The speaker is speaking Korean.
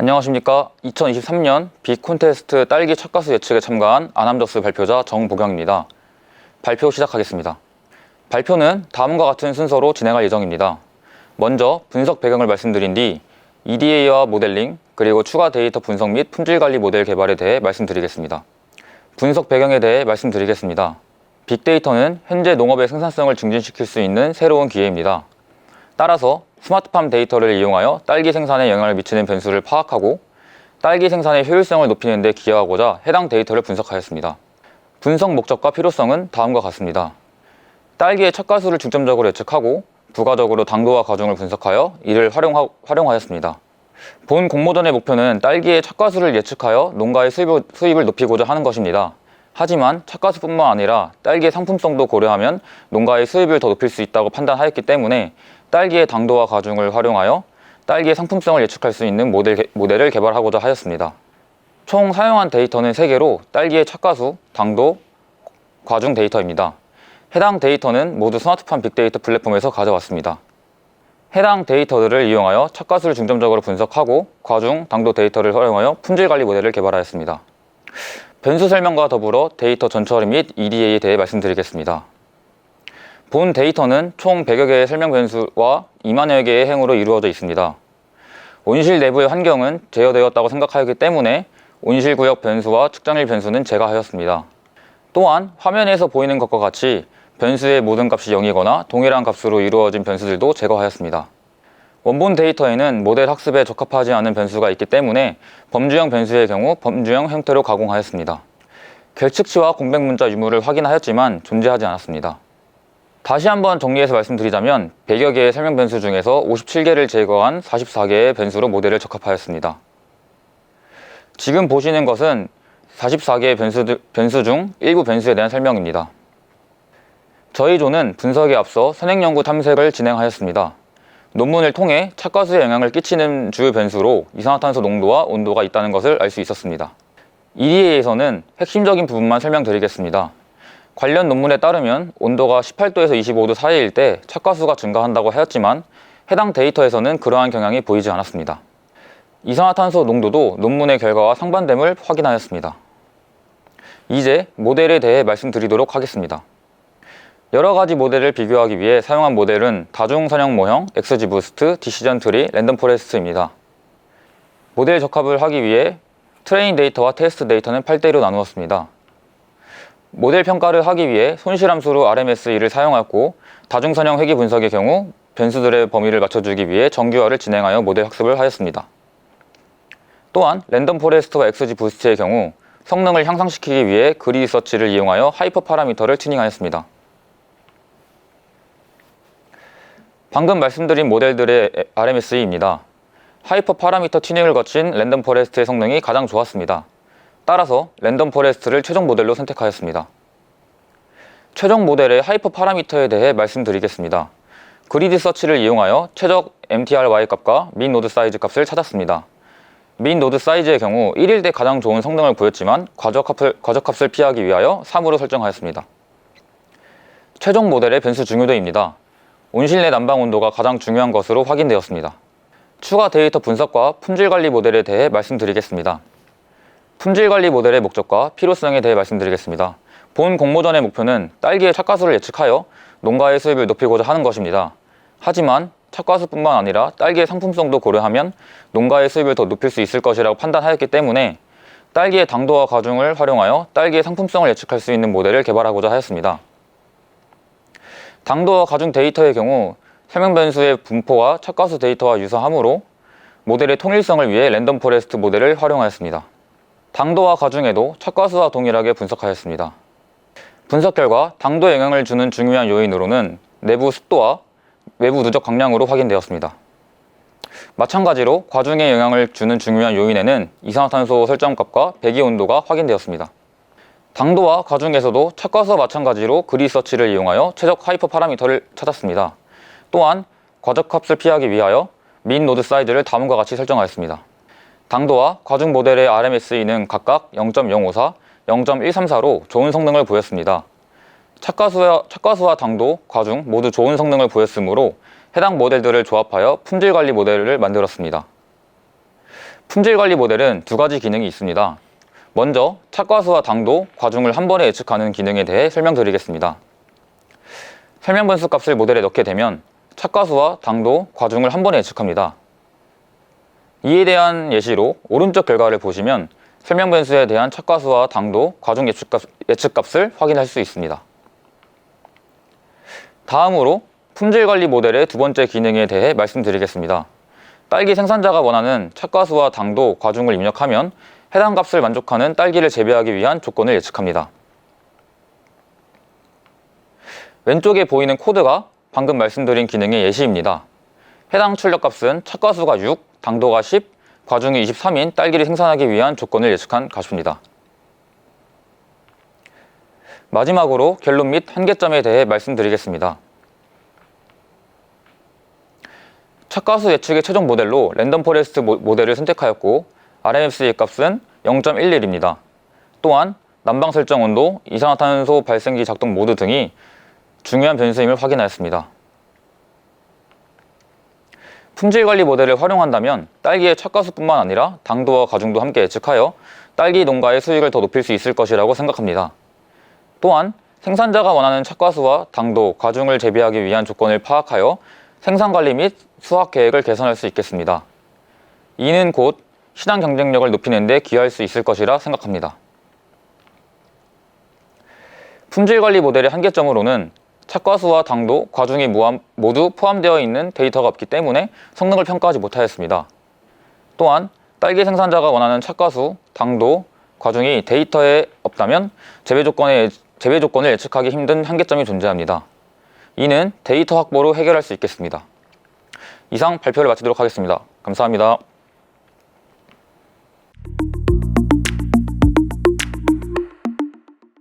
안녕하십니까. 2023년 빅 콘테스트 딸기 찻가수 예측에 참가한 아남저스 발표자 정보경입니다. 발표 시작하겠습니다. 발표는 다음과 같은 순서로 진행할 예정입니다. 먼저 분석 배경을 말씀드린 뒤 EDA와 모델링, 그리고 추가 데이터 분석 및 품질관리 모델 개발에 대해 말씀드리겠습니다. 분석 배경에 대해 말씀드리겠습니다. 빅데이터는 현재 농업의 생산성을 증진시킬 수 있는 새로운 기회입니다. 따라서 스마트팜 데이터를 이용하여 딸기 생산에 영향을 미치는 변수를 파악하고 딸기 생산의 효율성을 높이는 데 기여하고자 해당 데이터를 분석하였습니다. 분석 목적과 필요성은 다음과 같습니다. 딸기의 찻가수를 중점적으로 예측하고 부가적으로 당도와 과중을 분석하여 이를 활용하였습니다. 본 공모전의 목표는 딸기의 찻가수를 예측하여 농가의 수입을 높이고자 하는 것입니다. 하지만 찻가수뿐만 아니라 딸기의 상품성도 고려하면 농가의 수입을 더 높일 수 있다고 판단하였기 때문에 딸기의 당도와 과중을 활용하여 딸기의 상품성을 예측할 수 있는 모델을 개발하고자 하였습니다. 총 사용한 데이터는 3개로 딸기의 찻가수, 당도, 과중 데이터입니다. 해당 데이터는 모두 스마트팜 빅데이터 플랫폼에서 가져왔습니다. 해당 데이터들을 이용하여 찻가수를 중점적으로 분석하고 과중, 당도 데이터를 활용하여 품질관리 모델을 개발하였습니다. 변수 설명과 더불어 데이터 전처리 및 EDA에 대해 말씀드리겠습니다. 본 데이터는 총 100여 개의 설명 변수와 2만여 개의 행으로 이루어져 있습니다. 온실 내부의 환경은 제어되었다고 생각하였기 때문에 온실 구역 변수와 측정일 변수는 제거하였습니다. 또한 화면에서 보이는 것과 같이 변수의 모든 값이 0이거나 동일한 값으로 이루어진 변수들도 제거하였습니다. 원본 데이터에는 모델 학습에 적합하지 않은 변수가 있기 때문에 범주형 변수의 경우 범주형 형태로 가공하였습니다. 결측치와 공백 문자 유무를 확인하였지만 존재하지 않았습니다. 다시 한번 정리해서 말씀드리자면 100여 개의 설명 변수 중에서 57개를 제거한 44개의 변수로 모델을 적합하였습니다. 지금 보시는 것은 44개의 변수 중 일부 변수에 대한 설명입니다. 저희 조는 분석에 앞서 선행연구 탐색을 진행하였습니다. 논문을 통해 찻가수에 영향을 끼치는 주요 변수로 이산화탄소 농도와 온도가 있다는 것을 알 수 있었습니다. EDA에서는 핵심적인 부분만 설명드리겠습니다. 관련 논문에 따르면 온도가 18도에서 25도 사이일 때 찻가수가 증가한다고 하였지만 해당 데이터에서는 그러한 경향이 보이지 않았습니다. 이산화탄소 농도도 논문의 결과와 상반됨을 확인하였습니다. 이제 모델에 대해 말씀드리도록 하겠습니다. 여러가지 모델을 비교하기 위해 사용한 모델은 다중선형 모형, XGBoost, 디시전 트리, 랜덤 포레스트입니다. 모델 적합을 하기 위해 트레인 데이터와 테스트 데이터는 8대1로 나누었습니다. 모델 평가를 하기 위해 손실함수로 RMSE를 사용하였고 다중선형 회귀 분석의 경우 변수들의 범위를 맞춰주기 위해 정규화를 진행하여 모델 학습을 하였습니다. 또한 랜덤 포레스트와 XGBoost의 경우 성능을 향상시키기 위해 그리드 서치를 이용하여 하이퍼 파라미터를 튜닝하였습니다. 방금 말씀드린 모델들의 RMSE입니다. 하이퍼 파라미터 튜닝을 거친 랜덤 포레스트의 성능이 가장 좋았습니다. 따라서 랜덤 포레스트를 최종 모델로 선택하였습니다. 최종 모델의 하이퍼 파라미터에 대해 말씀드리겠습니다. 그리드 서치를 이용하여 최적 MTRY 값과 민 노드 사이즈 값을 찾았습니다. 민 노드 사이즈의 경우 1일 때 가장 좋은 성능을 보였지만 과적값을 피하기 위하여 3으로 설정하였습니다. 최종 모델의 변수 중요도입니다. 온실내 난방 온도가 가장 중요한 것으로 확인되었습니다. 추가 데이터 분석과 품질관리 모델에 대해 말씀드리겠습니다. 품질관리 모델의 목적과 필요성에 대해 말씀드리겠습니다. 본 공모전의 목표는 딸기의 찻가수를 예측하여 농가의 수입을 높이고자 하는 것입니다. 하지만 찻가수뿐만 아니라 딸기의 상품성도 고려하면 농가의 수입을 더 높일 수 있을 것이라고 판단하였기 때문에 딸기의 당도와 과중을 활용하여 딸기의 상품성을 예측할 수 있는 모델을 개발하고자 하였습니다. 당도와 과중 데이터의 경우 설명 변수의 분포가 찻가수 데이터와 유사하므로 모델의 통일성을 위해 랜덤 포레스트 모델을 활용하였습니다. 당도와 과중에도 찻가수와 동일하게 분석하였습니다. 분석 결과 당도에 영향을 주는 중요한 요인으로는 내부 습도와 외부 누적 강량으로 확인되었습니다. 마찬가지로 과중에 영향을 주는 중요한 요인에는 이산화탄소 설정값과 배기 온도가 확인되었습니다. 당도와 과중에서도 찻가수와 마찬가지로 그리드 서치를 이용하여 최적 하이퍼 파라미터를 찾았습니다. 또한 과적값을 피하기 위하여 민 노드 사이즈를 다음과 같이 설정하였습니다. 당도와 과중 모델의 RMSE는 각각 0.054, 0.134로 좋은 성능을 보였습니다. 찻가수와 당도, 과중 모두 좋은 성능을 보였으므로 해당 모델들을 조합하여 품질관리 모델을 만들었습니다. 품질관리 모델은 두 가지 기능이 있습니다. 먼저 착과수와 당도, 과중을 한 번에 예측하는 기능에 대해 설명드리겠습니다. 설명 변수 값을 모델에 넣게 되면 착과수와 당도, 과중을 한 번에 예측합니다. 이에 대한 예시로 오른쪽 결과를 보시면 설명 변수에 대한 착과수와 당도, 과중 예측값을 확인할 수 있습니다. 다음으로 품질관리 모델의 두 번째 기능에 대해 말씀드리겠습니다. 딸기 생산자가 원하는 착과수와 당도, 과중을 입력하면 해당 값을 만족하는 딸기를 재배하기 위한 조건을 예측합니다. 왼쪽에 보이는 코드가 방금 말씀드린 기능의 예시입니다. 해당 출력값은 착과수가 6, 당도가 10, 과중이 23인 딸기를 생산하기 위한 조건을 예측한 값입니다. 마지막으로 결론 및 한계점에 대해 말씀드리겠습니다. 착과수 예측의 최종 모델로 랜덤 포레스트 모델을 선택하였고 RMS의 값은 0.11입니다. 또한 난방 설정 온도, 이산화탄소 발생기 작동 모드 등이 중요한 변수임을 확인하였습니다. 품질관리 모델을 활용한다면 딸기의 착과수뿐만 아니라 당도와 과중도 함께 예측하여 딸기 농가의 수익을 더 높일 수 있을 것이라고 생각합니다. 또한 생산자가 원하는 착과수와 당도, 과중을 재배하기 위한 조건을 파악하여 생산관리 및 수확 계획을 개선할 수 있겠습니다. 이는 곧 시장 경쟁력을 높이는 데 기여할 수 있을 것이라 생각합니다. 품질관리 모델의 한계점으로는 착과수와 당도, 과중이 모두 포함되어 있는 데이터가 없기 때문에 성능을 평가하지 못하였습니다. 또한 딸기 생산자가 원하는 착과수, 당도, 과중이 데이터에 없다면 재배 조건을 예측하기 힘든 한계점이 존재합니다. 이는 데이터 확보로 해결할 수 있겠습니다. 이상 발표를 마치도록 하겠습니다. 감사합니다.